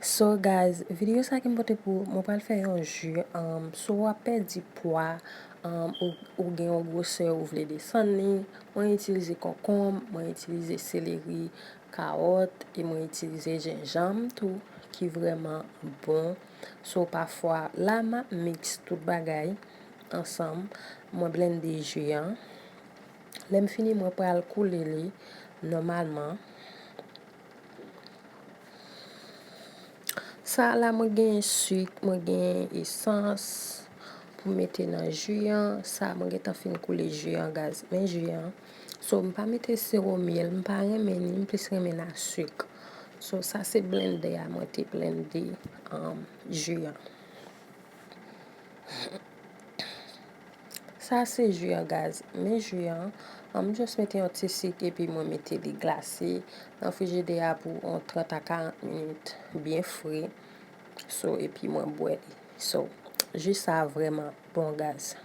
So guys, video sa ki mpote pou mwen pral fè yon jus. So wap perdi poa, ou gen yon groseur ou vle desan ni. Mwen itilize konkombe, mwen itilize seleri, kaot, e mwen itilize gingembre tout, ki vreman bon. So pafwa la ma mix tout bagay ansam, mwen blende jus an. Lem fini mwen pral koule li normalman. Sa la mwen gen sucre, mwen gen essence pour mettre dans jus an. Ça mwen gen tan fin koule jus an gaz, men jus an. So mwen pa mette sirop miel, mwen pa remen ni, mwen plus remen na sucre. So ça c'est blender a mwen te blender jus an. Ça c'est jus an gaz, men jus an. Mwen just mette yon ti sucre et puis mwen mette li glacé dans frigidaire pour 30 à 40 minutes bien frais. So et puis mwen boire. So juste ça vraiment bon gaz.